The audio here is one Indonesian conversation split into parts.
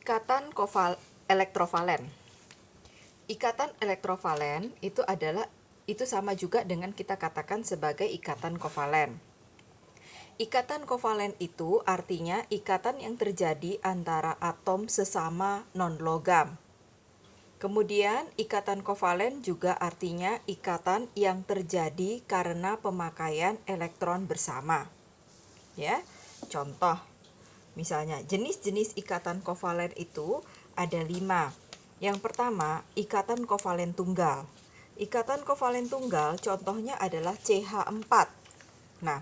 Ikatan elektrovalen. Ikatan elektrovalen itu sama juga dengan kita katakan sebagai ikatan kovalen. Ikatan kovalen itu artinya ikatan yang terjadi antara atom sesama non-logam. Kemudian ikatan kovalen juga artinya ikatan yang terjadi karena pemakaian elektron bersama. Ya, contoh. Misalnya, jenis-jenis ikatan kovalen itu ada 5. Yang pertama, ikatan kovalen tunggal. Ikatan kovalen tunggal contohnya adalah CH4. Nah,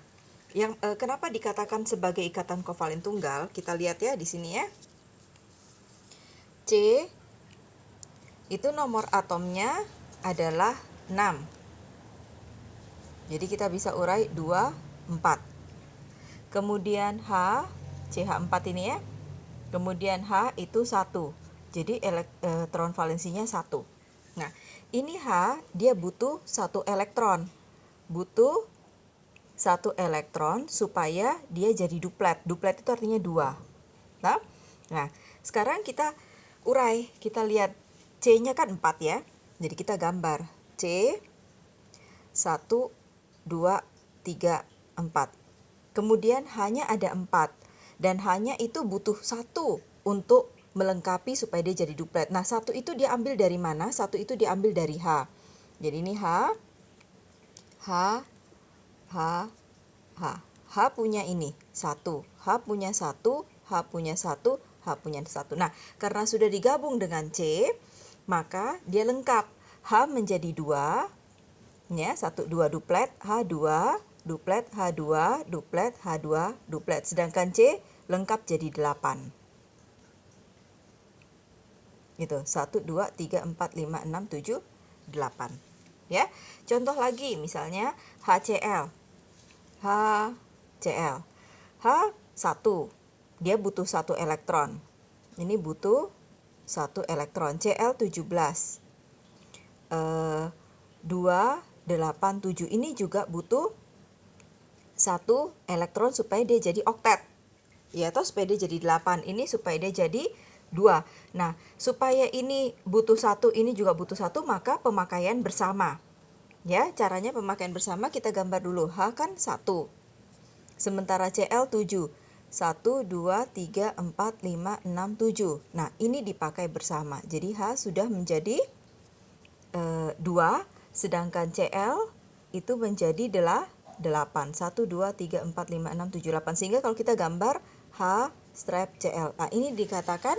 kenapa dikatakan sebagai ikatan kovalen tunggal? Kita lihat ya di sini ya. C itu nomor atomnya adalah 6. Jadi kita bisa urai 2, 4. Kemudian H, CH4 ini ya. Kemudian H itu 1. Jadi elektron valensinya 1. Nah, ini H dia butuh 1 elektron. Butuh 1 elektron supaya dia jadi duplet. Duplet itu artinya 2. Nah, sekarang kita urai. Kita lihat C-nya kan 4 ya. Jadi kita gambar. C 1, 2, 3, 4. Kemudian hanya ada 4. Dan hanya itu butuh 1 untuk melengkapi supaya dia jadi duplet. Nah, 1 itu diambil dari mana? 1 itu diambil dari H. Jadi ini H. H punya ini 1. H punya 1. H punya 1. H punya 1. Nah, karena sudah digabung dengan C, maka dia lengkap. H menjadi 2. Ya, 1, 2 duplet. H2 duplet, H2 duplet, H2 duplet. Sedangkan C lengkap jadi 8. Gitu. 1, 2, 3, 4, 5, 6, 7, 8. Ya. Contoh lagi misalnya HCl. HCl. H1. Dia butuh 1 elektron. Ini butuh 1 elektron. Cl17. 2, 8, 7. Ini juga butuh 1 elektron supaya dia jadi oktet. Ya, atau supaya dia jadi 8. Ini supaya dia jadi 2. Nah, supaya ini butuh 1, ini juga butuh 1, maka pemakaian bersama. Ya, caranya pemakaian bersama kita gambar dulu. H kan 1. Sementara Cl 7. 1, 2, 3, 4, 5, 6, 7. Nah, ini dipakai bersama. Jadi H sudah menjadi 2, sedangkan Cl itu menjadi 8. 1, 2, 3, 4, 5, 6, 7, 8. Sehingga kalau kita gambar H strap Cl. Nah, ini dikatakan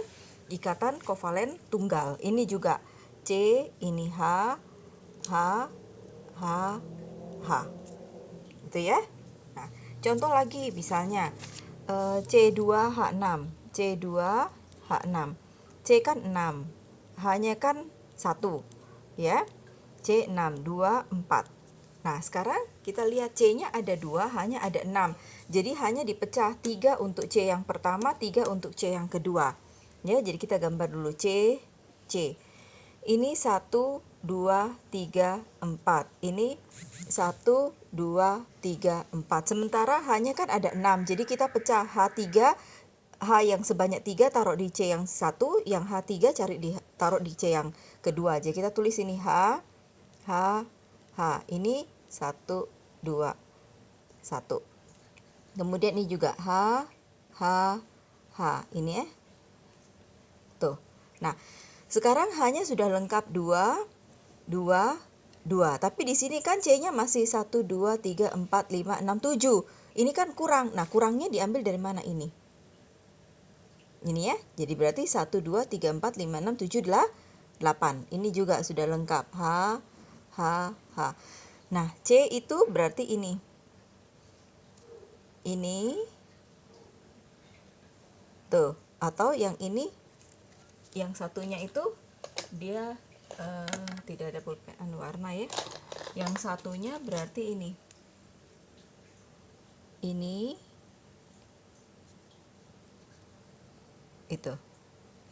ikatan kovalen tunggal. Ini juga C, ini H. Itu ya. Nah, contoh lagi misalnya C2H6. C2H6. C kan 6. H-nya kan 1. Ya. C6, 2, 4. Nah, sekarang kita lihat C-nya ada 2, H-nya ada 6. Jadi hanya dipecah 3 untuk C yang pertama, 3 untuk C yang kedua. Ya, jadi kita gambar dulu C. Ini 1, 2, 3, 4. Ini 1, 2, 3, 4. Sementara H-nya kan ada 6. Jadi kita pecah H3, H yang sebanyak 3 taruh di C yang 1, yang H3 taruh di C yang kedua. Jadi kita tulis ini H. Ini 1, 2, 1. Kemudian ini juga H. Ini ya. Tuh. Nah, sekarang H-nya sudah lengkap 2. Tapi di sini kan C-nya masih 1, 2, 3, 4, 5, 6, 7. Ini kan kurang. Nah, kurangnya diambil dari mana ini? Ini ya. Jadi berarti 1, 2, 3, 4, 5, 6, 7, 8. Ini juga sudah lengkap. H. Nah, C itu berarti ini. Tuh. Atau yang ini, yang satunya itu dia tidak ada pulpen warna ya. Yang satunya berarti ini. Itu.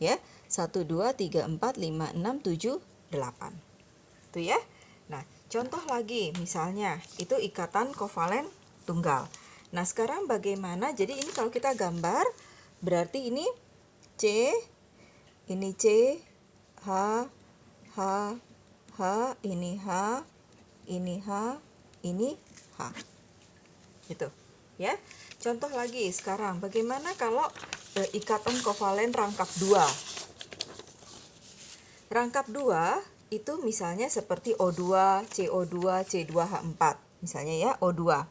Ya. 1, 2, 3, 4, 5, 6, 7, 8. Tuh ya. Nah, contoh lagi misalnya itu ikatan kovalen tunggal. Nah, sekarang bagaimana? Jadi ini kalau kita gambar berarti ini C ini C, H, H, H, ini H, ini H, ini H. Gitu ya. Contoh lagi sekarang, bagaimana kalau ikatan kovalen rangkap 2? Rangkap 2 itu misalnya seperti O2, CO2, C2H4. Misalnya ya, O2.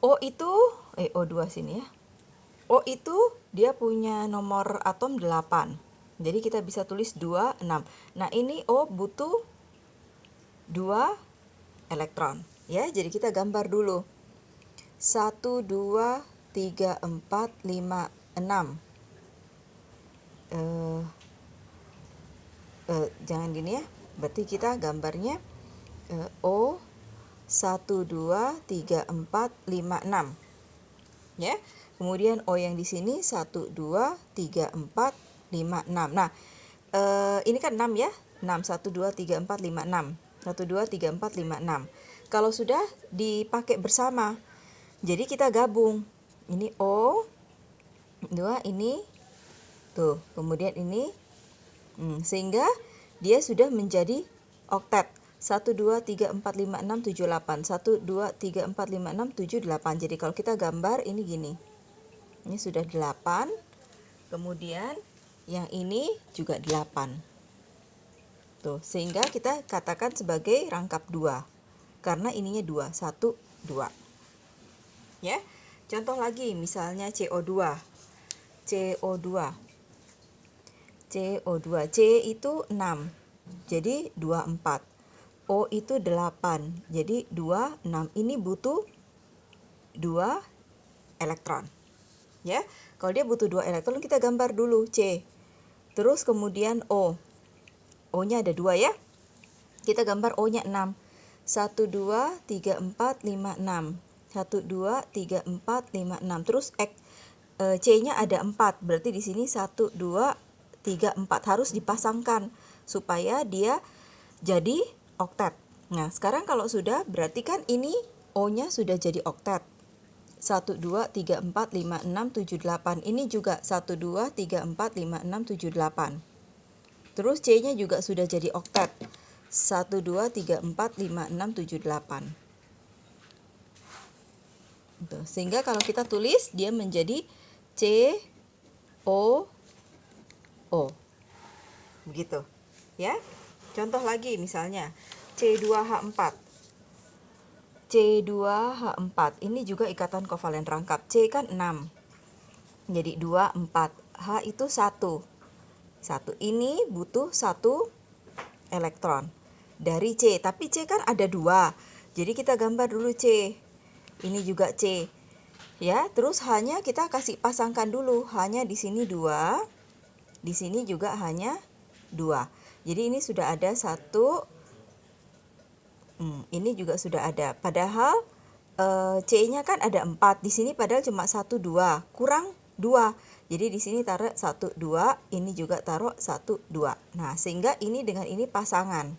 O itu O2 sini ya. O itu dia punya nomor atom 8. Jadi kita bisa tulis 2, 6. Nah, ini O butuh 2 elektron. Ya, jadi kita gambar dulu. 1, 2, 3, 4, 5, 6. Jangan gini ya. Berarti kita gambarnya O 1, 2, 3, 4, 5, 6. Ya. Kemudian O yang di sini 1, 2, 3, 4, 5, 6. Nah, ini kan 6 ya. 6, 1, 2, 3, 4, 5, 6. 1, 2, 3, 4, 5, 6. Kalau sudah dipakai bersama, jadi kita gabung. Ini O, 2 ini, tuh. Kemudian ini, sehingga dia sudah menjadi oktet. 1, 2, 3, 4, 5, 6, 7, 8. 1, 2, 3, 4, 5, 6, 7, 8. Jadi kalau kita gambar ini gini. Ini sudah 8. Kemudian yang ini juga 8. Tuh, sehingga kita katakan sebagai rangkap 2. Karena ininya 2, 1, 2. Ya. Contoh lagi misalnya CO2. CO2. CO2. C itu 6. Jadi 2, 4. O itu 8. Jadi 2, 6. Ini butuh 2 elektron. Ya. Kalau dia butuh 2 elektron, kita gambar dulu C. Terus kemudian O. O-nya ada 2 ya. Kita gambar O-nya 6. 1, 2, 3, 4, 5, 6. 1, 2, 3, 4, 5, 6. Terus C-nya ada 4. Berarti di sini 1, 2, 3, 4 harus dipasangkan supaya dia jadi oktet. Nah, sekarang kalau sudah, berarti kan ini O-nya sudah jadi oktet. 1, 2, 3, 4, 5, 6, 7, 8. Ini juga 1, 2, 3, 4, 5, 6, 7, 8. Terus C-nya juga sudah jadi oktet. 1, 2, 3, 4, 5, 6, 7, 8. Tuh, sehingga kalau kita tulis, dia menjadi C, O, O. Begitu. Ya. Contoh lagi misalnya C2H4. C2H4 ini juga ikatan kovalen rangkap. C kan 6. Jadi 2, 4. H itu 1. 1 ini butuh 1 elektron dari C. Tapi C kan ada 2. Jadi kita gambar dulu C. Ini juga C. Ya, terus H-nya kita kasih pasangkan dulu. H-nya di sini 2. Di sini juga hanya 2. Jadi ini sudah ada 1. Ini juga sudah ada. Padahal C-nya kan ada 4. Di sini padahal cuma 1, 2. Kurang 2. Jadi di sini taruh 1, 2. Ini juga taruh 1, 2. Nah, sehingga ini dengan ini pasangan.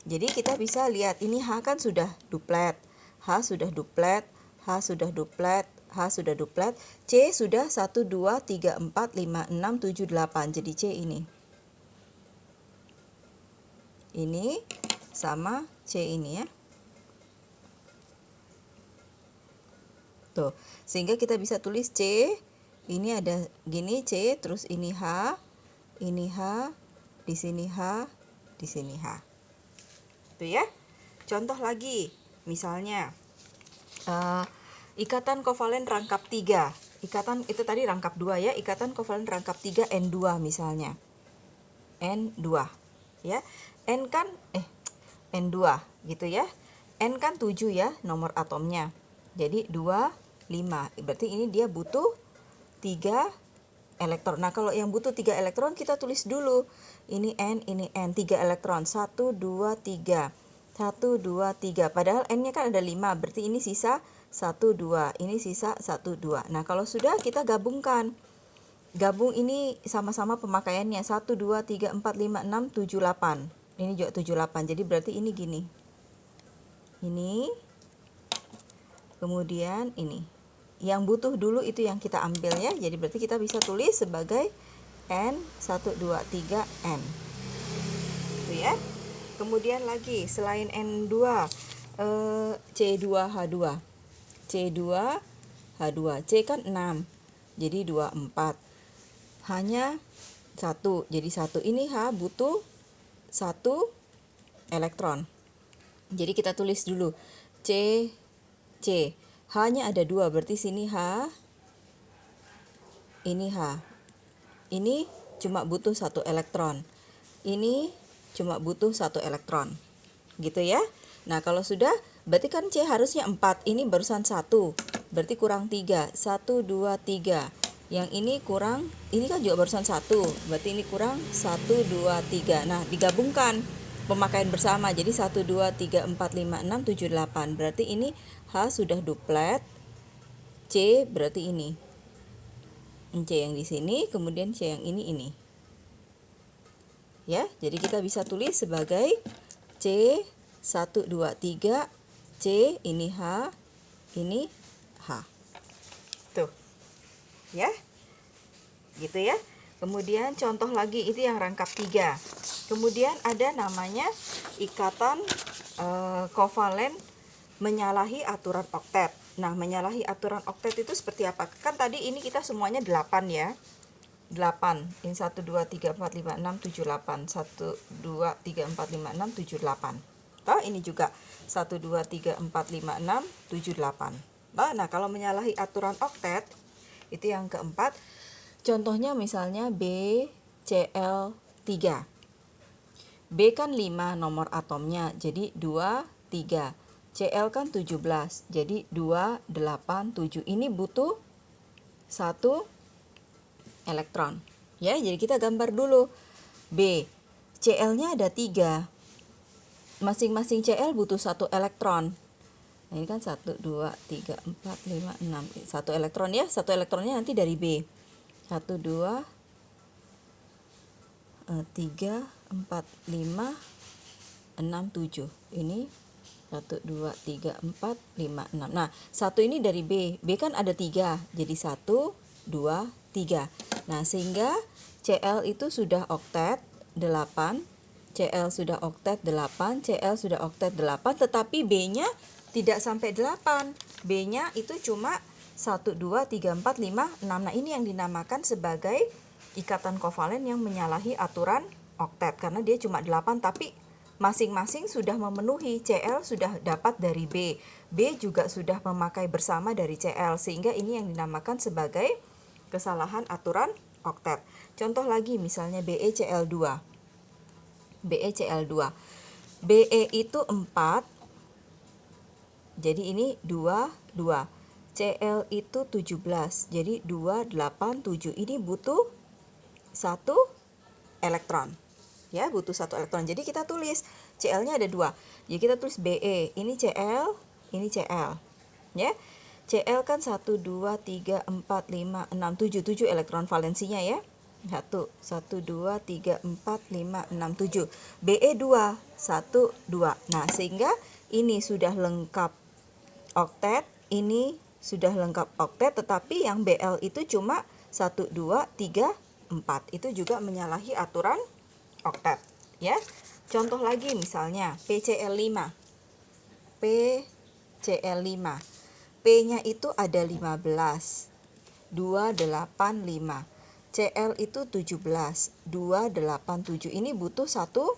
Jadi kita bisa lihat ini H kan sudah duplet. H sudah duplet. H sudah duplet. H sudah duplet. C sudah 1, 2, 3, 4, 5, 6, 7, 8. Jadi C ini. Ini sama C ini ya. Tuh, sehingga kita bisa tulis C. Ini ada gini C, terus ini H, di sini H, di sini H. Tuh ya. Contoh lagi, misalnya ikatan kovalen rangkap 3. Ikatan itu tadi rangkap 2 ya. Ikatan kovalen rangkap 3 N2 misalnya. N2 ya. N kan N2 gitu ya. N kan 7 ya nomor atomnya. Jadi 2, 5. Berarti ini dia butuh 3 elektron. Nah, kalau yang butuh 3 elektron kita tulis dulu. Ini N, 3 elektron. 1, 2, 3. 1, 2, 3. Padahal N-nya kan ada 5. Berarti ini sisa 1, 2. Ini sisa 1, 2. Nah, kalau sudah kita gabungkan. Gabung ini sama-sama pemakaiannya. 1, 2, 3, 4, 5, 6, 7, 8. Ini juga 7, 8. Jadi berarti ini gini. Ini. Kemudian ini. Yang butuh dulu itu yang kita ambil ya. Jadi berarti kita bisa tulis sebagai N, 1, 2, 3, N. Itu ya. Kemudian lagi, selain N2, C2H2. C2H2. C kan 6, jadi 2, 4. Hanya 1, jadi 1. Ini H butuh 1 elektron. Jadi kita tulis dulu C, H-nya ada 2, berarti sini H, ini H. Ini cuma butuh 1 elektron. Ini cuma butuh 1 elektron. Gitu ya. Nah, kalau sudah, berarti kan C harusnya 4. Ini barusan 1. Berarti kurang 3. 1, 2, 3. Yang ini kurang, ini kan juga barusan 1. Berarti ini kurang 1, 2, 3. Nah, digabungkan pemakaian bersama. Jadi 1, 2, 3, 4, 5, 6, 7, 8. Berarti ini H sudah duplet. C berarti ini. C yang di sini, kemudian C yang ini. Ya, jadi kita bisa tulis sebagai C 1, 2, 3, C, ini H, ini H. Tuh. Ya. Gitu ya. Kemudian contoh lagi, itu yang rangkap 3. Kemudian ada namanya ikatan kovalen menyalahi aturan oktet. Nah, menyalahi aturan oktet itu seperti apa? Kan tadi ini kita semuanya 8 ya. 8. Ini 1, 2, 3, 4, 5, 6, 7, 8. 1, 2, 3, 4, 5, 6, 7, 8. Toh, ini juga 1, 2, 3, 4, 5, 6, 7, 8. Nah, kalau menyalahi aturan oktet, itu yang keempat. Contohnya misalnya BCl3. B kan 5 nomor atomnya, jadi 2, 3. Cl kan 17, jadi 2, 8, 7. Ini butuh 1 elektron. Ya, jadi kita gambar dulu. B, Cl-nya ada 3. Masing-masing Cl butuh 1 elektron. Nah, ini kan 1, 2, 3, 4, 5, 6. 1 elektron ya. 1 elektronnya nanti dari B. 1, 2, 3, 4, 5, 6, 7. Ini 1, 2, 3, 4, 5, 6. Nah, 1 ini dari B. B kan ada 3. Jadi 1, 2, 3. Nah, sehingga Cl itu sudah oktet 8. Cl sudah oktet 8. Cl sudah oktet 8. Tetapi B-nya tidak sampai 8. B-nya itu cuma 1, 2, 3, 4, 5, 6. Nah, ini yang dinamakan sebagai ikatan kovalen yang menyalahi aturan oktet. Karena dia cuma 8, tapi masing-masing sudah memenuhi. Cl sudah dapat dari B. B juga sudah memakai bersama dari Cl. Sehingga ini yang dinamakan sebagai kesalahan aturan oktet. Contoh lagi misalnya BeCl2. BeCl2. Be itu 4. Jadi ini 2, 2. Cl itu 17. Jadi 2, 8, 7. Ini butuh 1 elektron. Ya, butuh 1 elektron. Jadi kita tulis Cl-nya ada 2. Jadi kita tulis Be. Ini Cl, ini Cl. Ya. Cl kan 1, 2, 3, 4, 5, 6, 7. 7 elektron valensinya ya. 1, 1, 2, 3, 4, 5, 6, 7. Be 2, 1, 2. Nah, sehingga ini sudah lengkap oktet, ini sudah lengkap oktet, tetapi yang Bl itu cuma 1, 2, 3, 4. Itu juga menyalahi aturan oktet ya. Contoh lagi misalnya PCl5. PCl5. P-nya itu ada 15. 2, 8, 5. Cl itu 17. 2, 8, 7. Ini butuh 1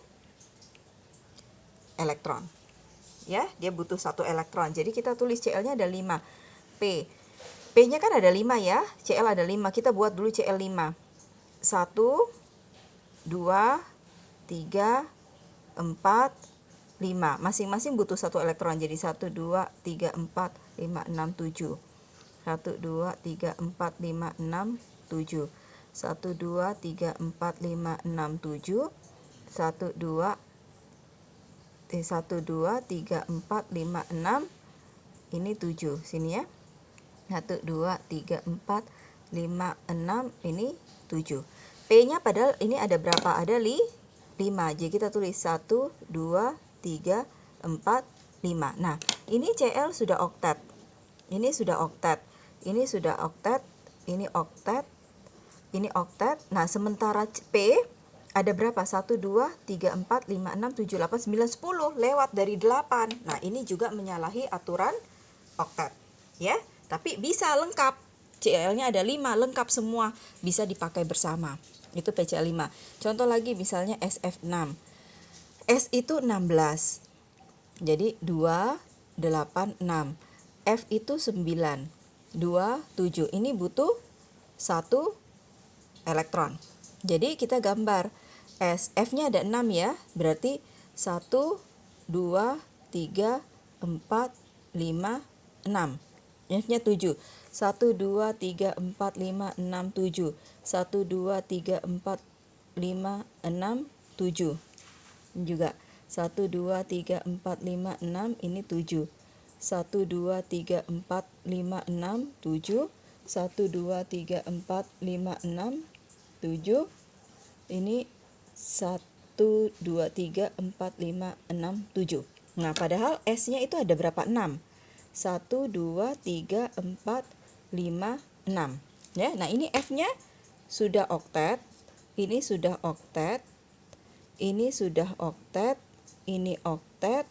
elektron. Ya, dia butuh 1 elektron. Jadi kita tulis Cl-nya ada 5. P. P-nya kan ada 5 ya. Cl ada 5. Kita buat dulu Cl5. 1, 2, 3, 4, 5. Masing-masing butuh 1 elektron. Jadi 1, 2, 3, 4, 5, 6, 7. 1, 2, 3, 4, 5, 6, 7. 1, 2, 3, 4, 5, 6, 7. 1, 2, 3, 4, 5, 6. Ini 7. Sini ya. 1, 2, 3, 4, 5, 6. Ini 7. P-nya padahal ini ada berapa? Ada 5. Jadi kita tulis 1, 2, 3, 4, 5. Nah, ini Cl sudah oktet. Ini sudah oktet. Ini sudah oktet. Ini oktet. ini oktet. Nah, sementara P ada berapa? 1, 2, 3, 4, 5, 6, 7, 8, 9, 10. Lewat dari 8. Nah, ini juga menyalahi aturan oktet. Ya, tapi bisa lengkap. CL-nya ada 5, lengkap semua. Bisa dipakai bersama. Itu PCL 5. Contoh lagi misalnya SF6. S itu 16. Jadi 2, 8, 6. F itu 9. 2, 7. Ini butuh 1 elektron. Jadi kita gambar S. F-nya ada 6 ya. Berarti 1, 2, 3, 4, 5, 6. F-nya 7. 1, 2, 3, 4, 5, 6, 7. 1, 2, 3, 4, 5, 6, 7. Juga 1, 2, 3, 4, 5, 6. Ini 7. 1, 2, 3, 4, 5, 6, 7. 1, 2, 3, 4, 5, 6, 7. Ini 1, 2, 3, 4, 5, 6, 7. Nah, padahal S-nya itu ada berapa? 6. 1, 2, 3, 4, 5, 6. Ya, nah ini F-nya sudah oktet. Ini sudah oktet. Ini sudah oktet. Ini oktet.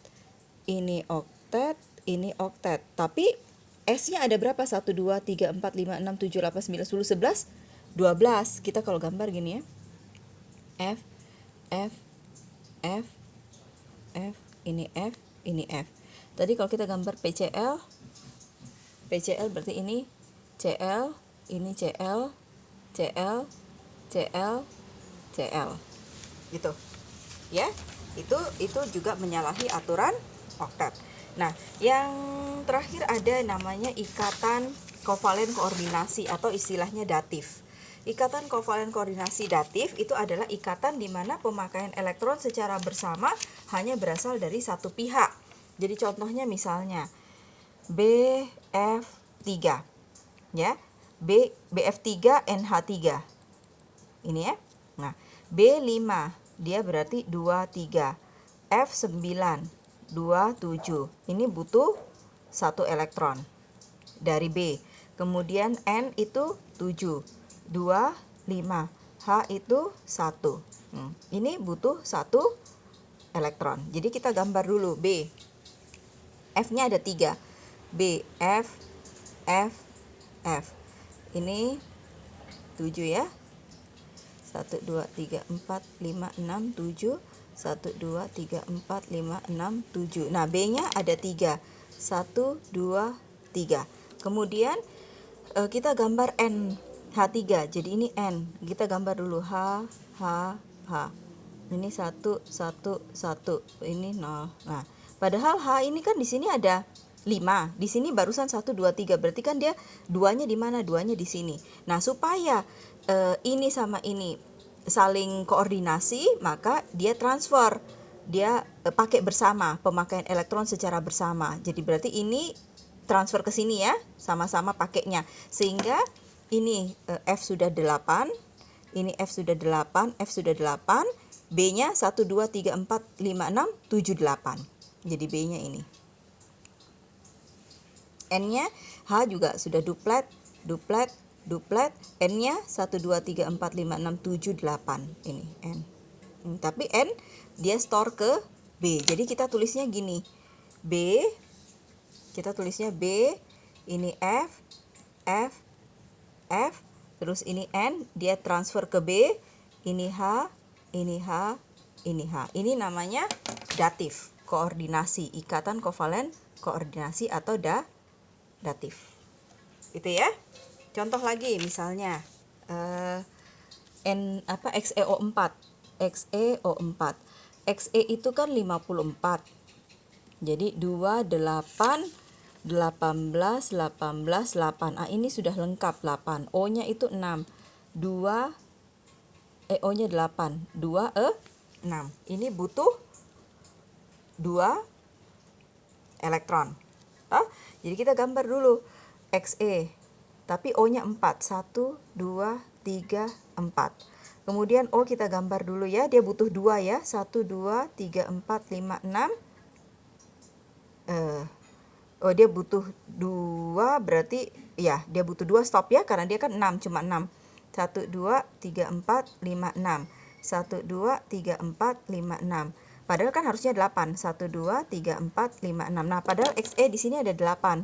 Ini oktet. Ini oktet. Tapi S-nya ada berapa? 1, 2, 3, 4, 5, 6, 7, 8, 9, 10, 11, 12. Kita kalau gambar gini ya. F, F, F, F, ini F, ini F. Tadi kalau kita gambar PCL, PCL berarti ini CL, ini CL, CL, CL, CL. Gitu. Ya. Itu juga menyalahi aturan oktet. Nah, yang terakhir ada namanya ikatan kovalen koordinasi atau istilahnya datif. Ikatan kovalen koordinasi datif itu adalah ikatan di mana pemakaian elektron secara bersama hanya berasal dari satu pihak. Jadi contohnya misalnya BF3 ya. BF3 NH3. Ini ya. Nah, B5 dia berarti 23. F9 27. Ini butuh 1 elektron dari B. Kemudian N itu 7. 2, 5. H itu 1. Ini butuh 1 elektron. Jadi kita gambar dulu B. F-nya ada 3. B, F, F, F. Ini 7 ya. 1, 2, 3, 4, 5, 6, 7. 1, 2, 3, 4, 5, 6, 7. Nah, B-nya ada 3. 1, 2, 3. Kemudian kita gambar N H3. Jadi ini N. Kita gambar dulu H, H, H. Ini 1, 1, 1. Ini 0. Nah, padahal H ini kan di sini ada 5. Di sini barusan 1, 2, 3. Berarti kan dia duanya di mana? Duanya di sini. Nah, supaya ini sama ini saling koordinasi, maka dia transfer. Dia pakai bersama, pemakaian elektron secara bersama. Jadi berarti ini transfer ke sini ya, sama-sama pakainya. Sehingga ini F sudah 8, ini F sudah 8, F sudah 8, B-nya 1, 2, 3, 4, 5, 6, 7, 8. Jadi B-nya ini. N-nya H juga sudah duplet, duplet, duplet. N-nya 1, 2, 3, 4, 5, 6, 7, 8. Ini N. Tapi N dia store ke B. Jadi kita tulisnya gini. B, kita tulisnya B, ini F, F, F, terus ini N, dia transfer ke B, ini H, ini H, ini H. Ini namanya datif, koordinasi, ikatan kovalen koordinasi atau datif. Itu ya. Contoh lagi misalnya XeO4. XeO4. Xe itu kan 54. Jadi 2, 8, 18, 18, 8. Ini sudah lengkap 8. O-nya itu 6. 2, O-nya 8. 2, 6. Ini butuh 2 elektron. Jadi kita gambar dulu Xe. Tapi O-nya 4. 1, 2, 3, 4. Kemudian O kita gambar dulu ya. Dia butuh 2 ya. 1, 2, 3, 4, 5, 6. Dia butuh 2 berarti ya dia butuh 2 stop ya. Karena dia kan 6, cuma 6. 1, 2, 3, 4, 5, 6. 1, 2, 3, 4, 5, 6. Padahal kan harusnya 8. 1, 2, 3, 4, 5, 6. Nah, padahal XE di sini ada 8.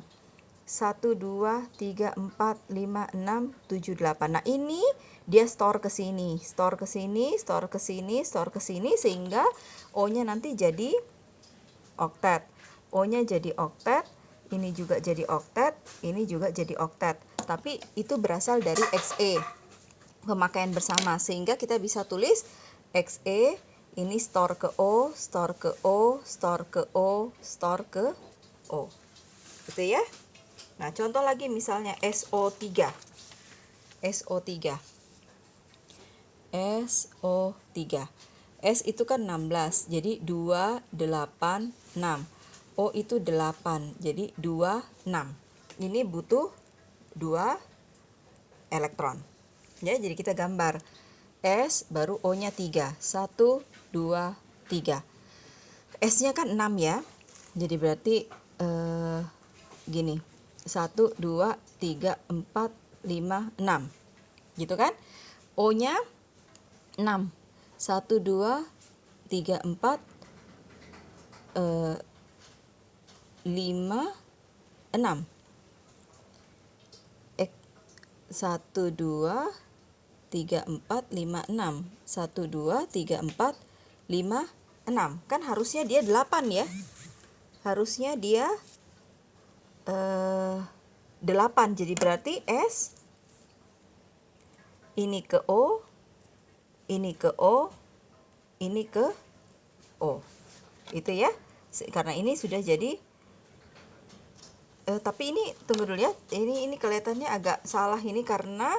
1, 2, 3, 4, 5, 6, 7, 8. Nah, ini dia store ke sini, store ke sini, store ke sini, store ke sini, sehingga O-nya nanti jadi oktet. O-nya jadi oktet, ini juga jadi oktet, ini juga jadi oktet. Tapi itu berasal dari XE, pemakaian bersama, sehingga kita bisa tulis XE ini store ke O, store ke O, store ke O, store ke O. Gitu ya. Nah, contoh lagi misalnya SO3. SO3. SO3. S itu kan 16, jadi 2, 8, 6. O itu 8, jadi 2, 6. Ini butuh 2 elektron. Ya, jadi kita gambar S baru O-nya 3. 1, 2, 3. S-nya kan 6 ya. Jadi berarti gini. 1, 2, 3, 4, 5, 6. Gitu kan? O-nya 6. 1, 2, 3, 4, 5, 6. 1, 2, 3, 4, 5, 6. 1, 2, 3, 4, 5, 6. Kan harusnya dia 8 ya. Harusnya dia 8. Jadi berarti S ini ke O, ini ke O, ini ke O. Itu ya. Karena ini sudah jadi tapi ini tunggu dulu ya. Ini kelihatannya agak salah ini karena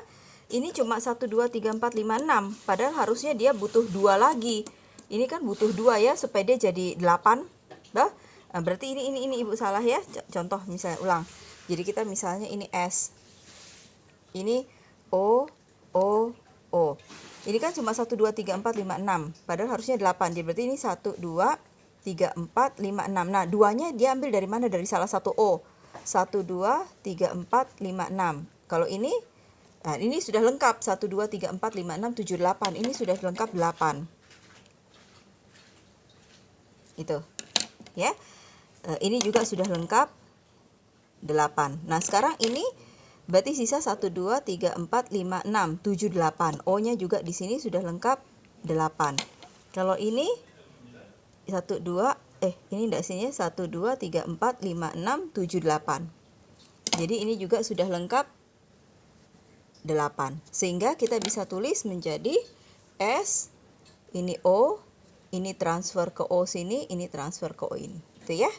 ini cuma 1, 2, 3, 4, 5, 6. Padahal harusnya dia butuh 2 lagi. Ini kan butuh 2 ya supaya dia jadi 8. Nah, berarti ini Ibu salah ya. Contoh misalnya ulang. Jadi kita misalnya ini S. Ini O, O, O. Ini kan cuma 1, 2, 3, 4, 5, 6. Padahal harusnya 8. Jadi berarti ini 1, 2, 3, 4, 5, 6. Nah, 2-nya dia ambil dari mana? Dari salah satu O. 1, 2, 3, 4, 5, 6. Kalau ini, nah ini sudah lengkap. 1, 2, 3, 4, 5, 6, 7, 8. Ini sudah lengkap 8. Itu. Ya. Ini juga sudah lengkap 8. Nah, sekarang ini berarti sisa 1, 2, 3, 4, 5, 6, 7, 8. O-nya juga di sini sudah lengkap 8. Kalau ini 1, 2, ini enggak sini 1, 2, 3, 4, 5, 6, 7, 8. Jadi ini juga sudah lengkap 8. Sehingga kita bisa tulis menjadi S, ini O, ini transfer ke O sini, ini transfer ke O ini. Itu ya.